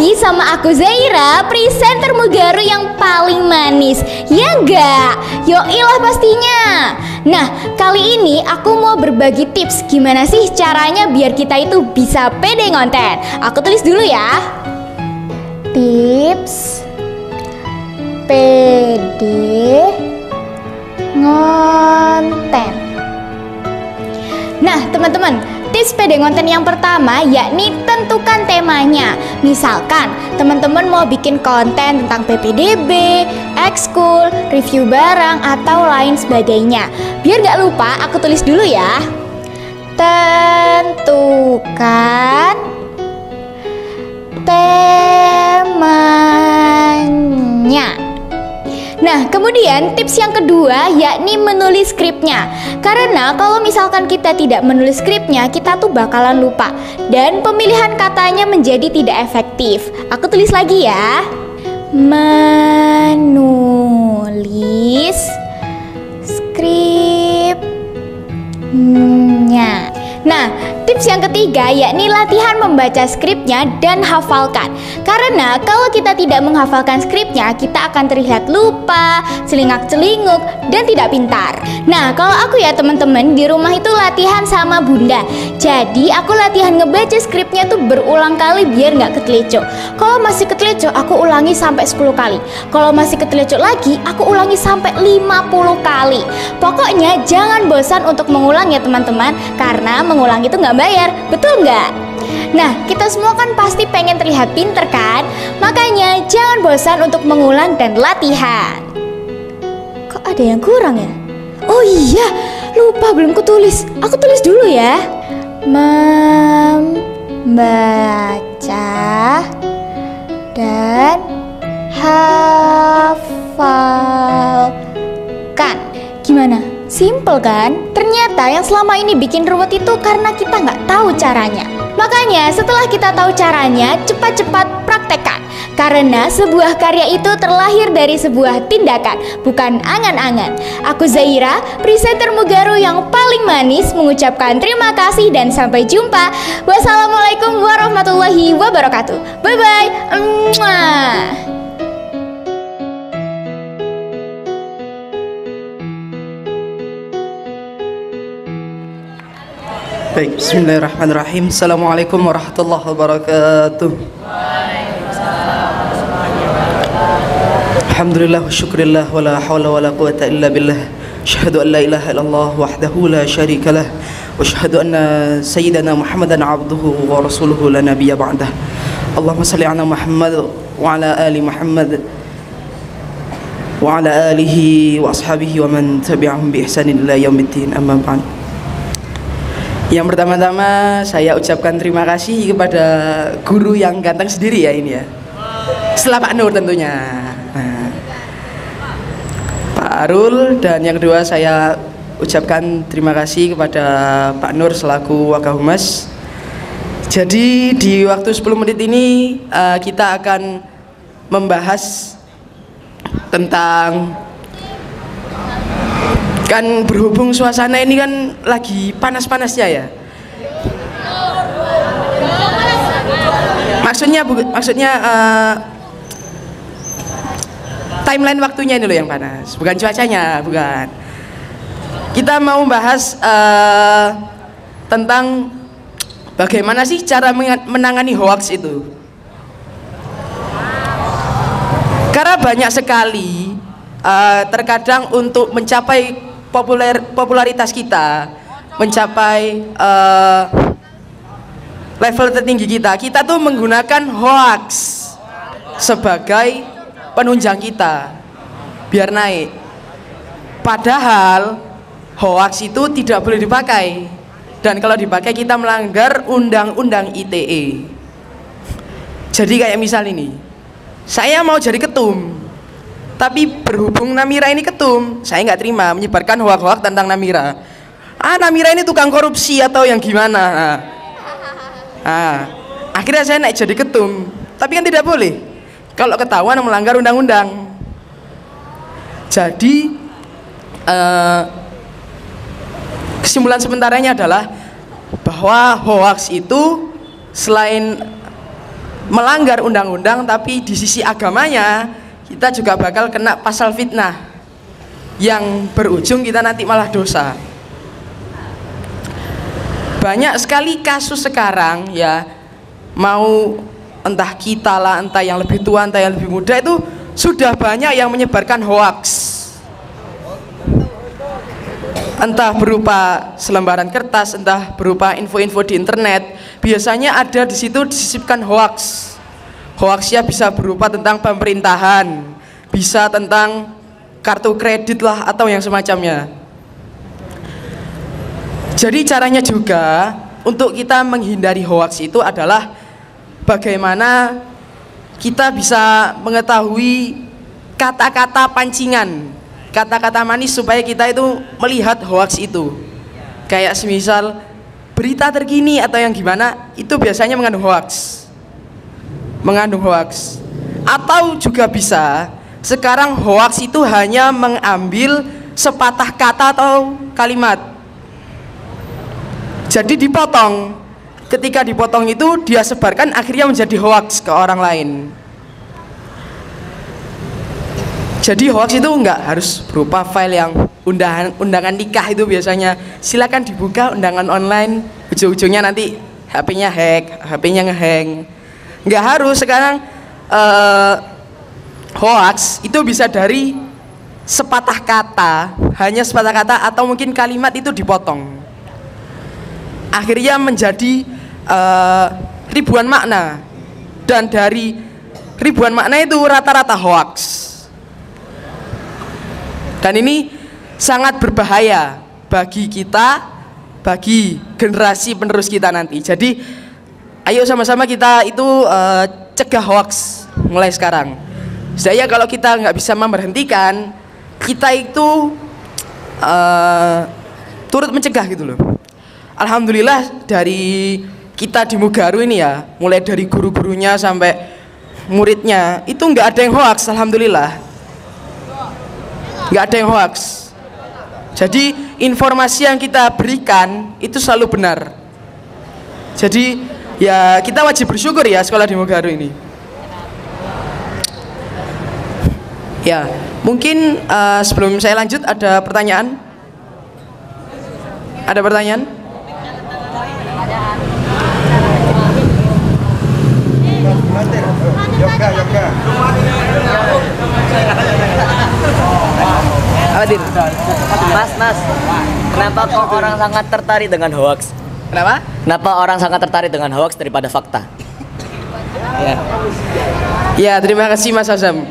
lagi sama aku Zaira, presenter Mugaru yang paling manis. Ya enggak? Yoilah pastinya. Nah, kali ini aku mau berbagi tips gimana sih caranya biar kita itu bisa pede ngonten. Aku tulis dulu ya. Tips pede ngonten. Nah, teman-teman, tips pede konten yang pertama yakni tentukan temanya. Misalkan teman-teman mau bikin konten tentang PPDB, ekskul, review barang, atau lain sebagainya. Biar gak lupa, aku tulis dulu ya. Tentukan temanya. Nah, kemudian tips yang kedua yakni menulis skripnya. Karena kalau misalkan kita tidak menulis skripnya, kita tuh bakalan lupa dan pemilihan katanya menjadi tidak efektif. Aku tulis lagi ya. Menulis skripnya. Nah, tips yang ketiga yakni latihan membaca skripnya dan hafalkan. Karena kalau kita tidak menghafalkan skripnya, kita akan terlihat lupa, celingak-celinguk, dan tidak pintar. Nah, kalau aku ya teman-teman, di rumah itu latihan sama bunda. Jadi aku latihan ngebaca skripnya tuh berulang kali biar nggak ketelecok. Kalau masih ketelecok, aku ulangi sampai 10 kali. Kalau masih ketelecok lagi, aku ulangi sampai 50 kali. Pokoknya jangan bosan untuk mengulang ya teman-teman, karena mengulang itu nggak bayar, betul nggak? Nah, kita semua kan pasti pengen terlihat pinter kan? Makanya jangan bosan untuk mengulang dan latihan. Kok ada yang kurang ya? Oh iya, lupa belum kutulis. Aku tulis dulu ya. Membaca dan hafalkan. Gimana? Simple kan? Ternyata yang selama ini bikin ruwet itu karena kita nggak tahu caranya. Makanya setelah kita tahu caranya, cepat-cepat praktekkan. Karena sebuah karya itu terlahir dari sebuah tindakan, bukan angan-angan. Aku Zaira, presenter Mugaru yang paling manis, mengucapkan terima kasih dan sampai jumpa. Wassalamualaikum warahmatullahi wabarakatuh. Bye-bye. Baik, bismillahirrahmanirrahim. Assalamualaikum warahmatullahi wabarakatuh. Alhamdulillah wa syukrillah wa la hawla wa la quwata illa billah. Asyhadu an la ilaha illallah wahdahu la syarika lah. Wa asyhadu anna sayyidana Muhammadan abduhu wa rasuluhu la nabiyya ba'dah. Allahumma salli ala Muhammad wa ala ali Muhammad wa ala alihi wa ashabihi wa man tabi'ahum bi ihsanin ila yaumiddin, amma ba'd. Yang pertama-tama saya ucapkan terima kasih kepada guru yang ganteng sendiri ya ini ya. Setelah Pak Nur tentunya. Nah, Pak Arul, dan yang kedua saya ucapkan terima kasih kepada Pak Nur selaku Wakahumas. Jadi di waktu 10 menit ini kita akan membahas tentang, kan berhubung suasana ini kan lagi panas-panasnya ya. Maksudnya timeline waktunya ini loh yang panas, bukan cuacanya, bukan. Kita mau bahas tentang bagaimana sih cara menangani hoax itu. Karena banyak sekali terkadang untuk mencapai popularitas kita, mencapai level tertinggi kita tuh menggunakan hoax sebagai penunjang kita biar naik. Padahal hoax itu tidak boleh dipakai, dan kalau dipakai kita melanggar undang-undang ITE. Jadi kayak misal ini, saya mau jadi ketum, tapi berhubung Namira ini ketum, saya nggak terima menyebarkan hoak-hoak tentang Namira. Namira ini tukang korupsi atau yang gimana. Akhirnya saya naik jadi ketum, tapi kan tidak boleh kalau ketahuan melanggar undang-undang. Jadi kesimpulan sementaranya adalah bahwa hoax itu selain melanggar undang-undang, tapi di sisi agamanya kita juga bakal kena pasal fitnah yang berujung kita nanti malah dosa. Banyak sekali kasus sekarang ya, mau entah kita lah, entah yang lebih tua, entah yang lebih muda, itu sudah banyak yang menyebarkan hoaks. Entah berupa selembaran kertas, entah berupa info-info di internet. Biasanya ada di situ disisipkan hoaks. Hoaksnya bisa berupa tentang pemerintahan, bisa tentang kartu kredit lah atau yang semacamnya. Jadi caranya juga untuk kita menghindari hoaks itu adalah bagaimana kita bisa mengetahui kata-kata pancingan, kata-kata manis supaya kita itu melihat hoaks itu. Kayak semisal berita terkini atau yang gimana, itu biasanya mengandung hoaks. Atau juga bisa sekarang hoaks itu hanya mengambil sepatah kata atau kalimat, jadi dipotong. Ketika dipotong itu dia sebarkan, akhirnya menjadi hoaks ke orang lain. Jadi hoaks itu enggak harus berupa file yang undangan nikah itu biasanya. Silakan dibuka undangan online, ujung-ujungnya nanti HP-nya hack, HP-nya ngehang. Enggak harus. Sekarang hoaks itu bisa dari sepatah kata, hanya sepatah kata atau mungkin kalimat itu dipotong, akhirnya menjadi ribuan makna. Dan dari ribuan makna itu rata-rata hoaks. Dan ini sangat berbahaya bagi kita, bagi generasi penerus kita nanti. Jadi ayo sama-sama kita itu cegah hoaks mulai sekarang. Saya kalau kita nggak bisa memberhentikan, kita itu turut mencegah gitu loh. Alhamdulillah dari kita di Mugaru ini ya, mulai dari guru-gurunya sampai muridnya itu nggak ada yang hoaks, alhamdulillah. Nggak ada yang hoaks. Jadi informasi yang kita berikan itu selalu benar. Jadi ya kita wajib bersyukur ya sekolah di Mugaru ini. Ya mungkin sebelum saya lanjut ada pertanyaan? Ada pertanyaan? Yoga. Mas, kenapa kok orang sangat tertarik dengan hoax? Kenapa orang sangat tertarik dengan hoax daripada fakta? Ya, terima kasih Mas Azam.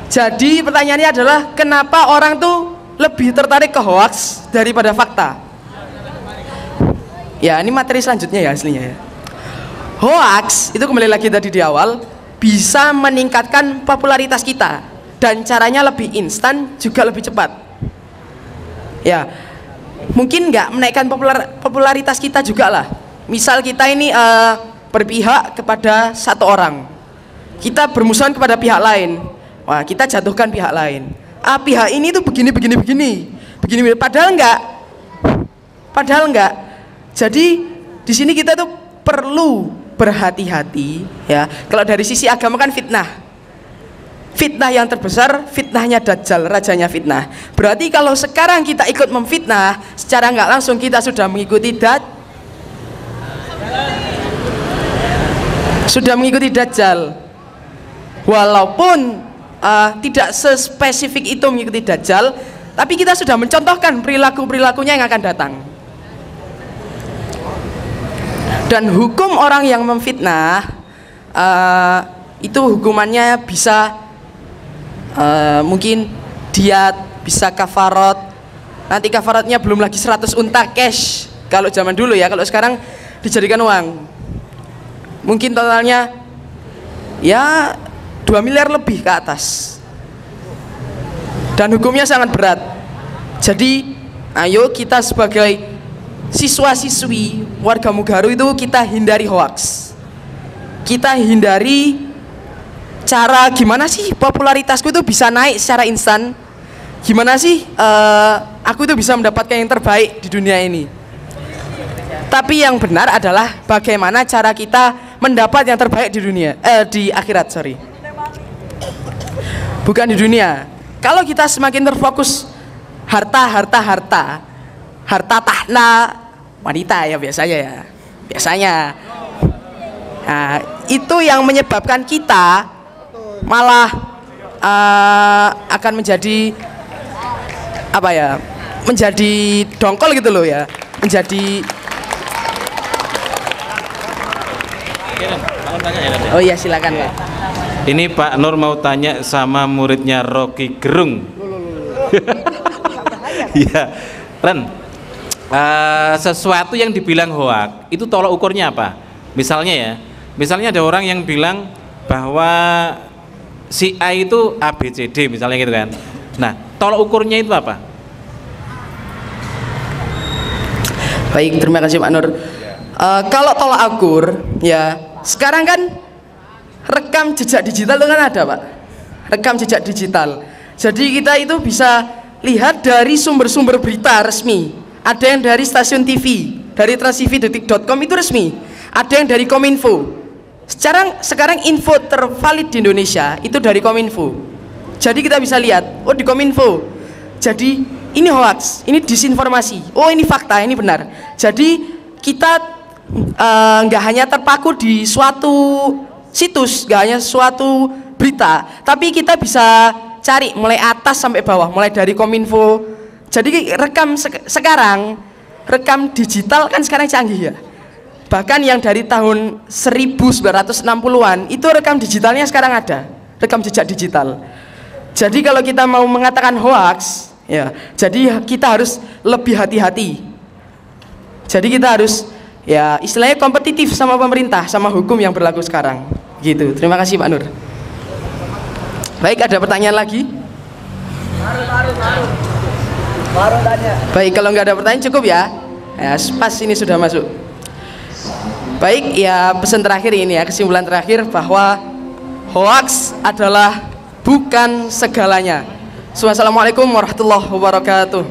Jadi pertanyaannya adalah kenapa orang tuh lebih tertarik ke hoax daripada fakta? Ya, ini materi selanjutnya ya aslinya ya. Hoax itu kembali lagi tadi di awal bisa meningkatkan popularitas kita dan caranya lebih instan juga lebih cepat. Ya, mungkin nggak menaikkan popularitas kita juga lah. Misal kita ini berpihak kepada satu orang, kita bermusuhan kepada pihak lain. Wah, kita jatuhkan pihak lain. Pihak ini tuh begini. Padahal enggak. Jadi di sini kita tuh perlu berhati-hati ya. Kalau dari sisi agama kan fitnah. Fitnah yang terbesar, fitnahnya Dajjal, rajanya fitnah. Berarti kalau sekarang kita ikut memfitnah, secara nggak langsung kita sudah mengikuti Dajjal. Walaupun tidak sespesifik itu mengikuti Dajjal, tapi kita sudah mencontohkan perilaku-perilakunya yang akan datang. Dan hukum orang yang memfitnah itu hukumannya bisa mungkin diat, bisa kafarat. Nanti kafaratnya belum lagi 100 unta cash kalau zaman dulu ya. Kalau sekarang dijadikan uang, mungkin totalnya ya 2 miliar lebih ke atas. Dan hukumnya sangat berat. Jadi ayo kita sebagai siswa-siswi warga Mugaru itu kita hindari hoaks. Kita hindari cara gimana sih popularitasku itu bisa naik secara instan. Gimana sih aku itu bisa mendapatkan yang terbaik di dunia ini. Tapi yang benar adalah bagaimana cara kita mendapat yang terbaik di dunia, di akhirat, sorry. Bukan di dunia. Kalau kita semakin terfokus harta tahna wanita ya biasanya. Nah, itu yang menyebabkan kita malah akan menjadi menjadi dongkol gitu loh ya, menjadi oh iya silakan Pak. Ini Pak Nur mau tanya sama muridnya Rocky Gerung. Iya, Ren, sesuatu yang dibilang hoak itu tolak ukurnya apa? Misalnya ada orang yang bilang bahwa si A itu ABCD misalnya gitu kan. Nah, tolak ukurnya itu apa? Baik, terima kasih Pak Nur. Kalau tolak ukur ya, sekarang kan rekam jejak digital itu kan ada Pak, rekam jejak digital. Jadi kita itu bisa lihat dari sumber-sumber berita resmi. Ada yang dari stasiun TV, dari transTV.detik.com itu resmi. Ada yang dari Kominfo. Sekarang info tervalid di Indonesia itu dari Kominfo. Jadi kita bisa lihat, oh di Kominfo. Jadi ini hoax, ini disinformasi. Oh ini fakta, ini benar. Jadi kita nggak hanya terpaku di suatu situs, nggak hanya suatu berita, tapi kita bisa cari mulai atas sampai bawah, mulai dari Kominfo. Jadi sekarang rekam digital kan sekarang canggih ya. Bahkan yang dari tahun 1960-an itu rekam digitalnya sekarang ada, rekam jejak digital. Jadi kalau kita mau mengatakan hoax ya, jadi kita harus lebih hati-hati. Jadi kita harus ya istilahnya kompetitif sama pemerintah, sama hukum yang berlaku sekarang gitu. Terima kasih Pak Nur. Baik, ada pertanyaan lagi? Baru tanya. Baik, kalau nggak ada pertanyaan cukup ya. Ya pas ini sudah masuk. Baik, ya pesan terakhir ini ya, kesimpulan terakhir bahwa hoax adalah bukan segalanya. Wassalamualaikum warahmatullahi wabarakatuh.